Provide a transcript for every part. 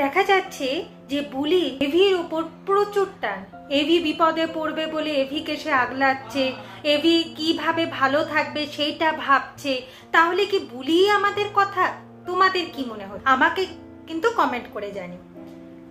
দেখা যাচ্ছে যে বুলি এভির উপর প্রচুর টান। এভি বিপদে পড়বে বলে এভিকে সে আগলাচ্ছে, এভি কিভাবে ভালো থাকবে সেইটা ভাবছে। তাহলে কি বুলি আমাদের কথা? তোমাদের কি মনে হয় আমাকে কিন্তু কমেন্ট করে জানিও।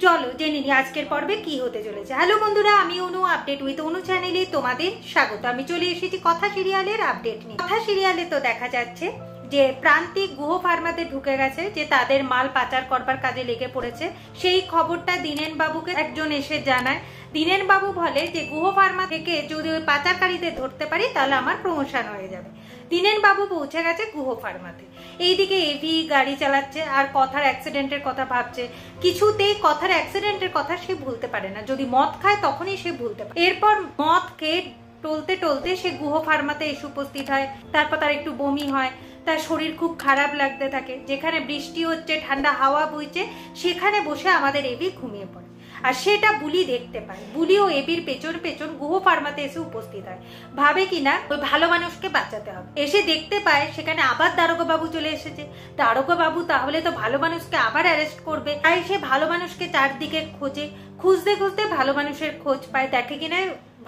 চলো জেনে নি আজকের পর্বে কি হতে চলেছে। হ্যালো বন্ধুরা, আমি অনু, আপডেট উইথ অনু চ্যানেলে তোমাদের স্বাগত। আমি চলে এসেছি কথা সিরিয়ালের আপডেট নিয়ে। কথা সিরিয়ালে তো দেখা যাচ্ছে যে প্রান্তিক গুহ ফার্মাতে ঢুকে গেছে, যে তাদের মাল পাচার করবার কাজে লেগে পড়েছে। সেই খবরটা দীনেন বাবুকে একজন এসে জানায়। দীনেন বাবু বলে যে গুহ ফার্মা থেকে যদি ওই পাচারকারীদের ধরতে পারি তাহলে আমার প্রমোশন হয়ে যাবে। দীনেন বাবু পৌঁছে গেছে গুহ ফার্মাতে। এইদিকে এভি গাড়ি চালাচ্ছে আর কথার অ্যাক্সিডেন্টের কথা ভাবছে। কিছুতেই কথার অ্যাক্সিডেন্টের কথা সে ভুলতে পারে না। যদি মদ খায় তখনই সে ভুলতে পারে। এরপর মদ খেয়ে টলতে টলতে সে গুহ ফার্মাতে এসে উপস্থিত হয়। তারপর তার একটু বমি হয়, তার শরীর খুব খারাপ লাগতে থাকে। যেখানে বৃষ্টি হচ্ছে, ঠান্ডা হাওয়া বইছে, সেখানে বসে আমাদের এভি ঘুমিয়ে পড়ে। আর সেটা বুলি দেখতে পায়। বুলি ও এবির পেছন পেছন গুহ ফার্মাতে এসে উপস্থিত হয়। ভাবে কিনা ওই ভালো মানুষকে বাঁচাতে হবে। এসে দেখতে পায় সেখানে আবার দারোগা বাবু চলে এসেছে। দারোগা বাবু তাহলে তো ভালো মানুষকে আবার অ্যারেস্ট করবে। তাই সে ভালো মানুষকে চারদিকে খোঁজে। খুঁজতে খুঁজতে ভালো মানুষের খোঁজ পায়। দেখে কিনা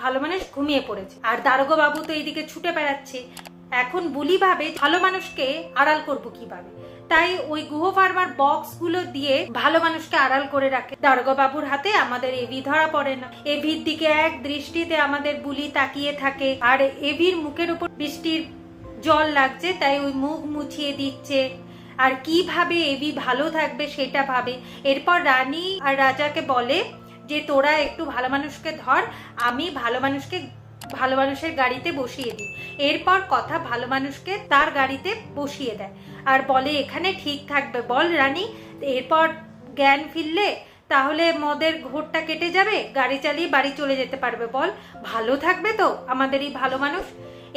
ভালো মানুষ ঘুমিয়ে পড়েছে। আর দারোগা বাবু তো এইদিকে ছুটে বেড়াচ্ছে। এখন বুলি ভাবে ভালো মানুষকে আড়াল করব কিভাবে। তাই ওই গুহ ফার্মার বক্স গুলো দিয়ে ভালো মানুষকে আড়াল করে রাখে। দারোগা বাবুর হাতে আমাদের এভি ধরা পড়ে না। এভির দিকে এক দৃষ্টিতে আমাদের বুলি তাকিয়ে থাকে। আর এভির মুখের উপর বৃষ্টির জল লাগছে, তাই ওই মুখ মুছিয়ে দিচ্ছে। আর কিভাবে এভি ভালো থাকবে সেটা ভাবে। এরপর রানী আর রাজাকে বলে যে তোরা একটু ভালো মানুষকে ধর, আমি ভালো মানুষের গাড়িতে বসিয়ে দিই। এরপর কথা ভালো মানুষকে তার গাড়িতে বসিয়ে দেয় আর বলে এখানে ঠিক থাকবে বল রানী। এরপর জ্ঞান ফিরলে তাহলে মদের ঘোরটা কেটে যাবে, গাড়ি চালিয়ে বাড়ি চলে যেতে পারবে। বল ভালো থাকবে তো আমাদের এই ভালো মানুষ?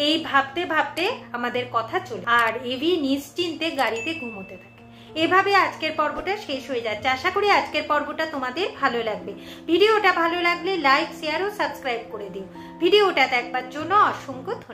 এই ভাবতে ভাবতে আমাদের কথা চলে আর এভি নিশ্চিন্তে গাড়িতে ঘুমোতে থাকে। এভাবে আজকের পর্বটা শেষ হয়ে যাচ্ছে। আশা করি আজকের পর্বটা তোমাদের ভালো লাগবে। ভিডিওটা ভালো লাগলে লাইক, শেয়ার ও সাবস্ক্রাইব করে দিও। ভিডিওটা দেখবার জন্য অসংখ্য ধন্যবাদ।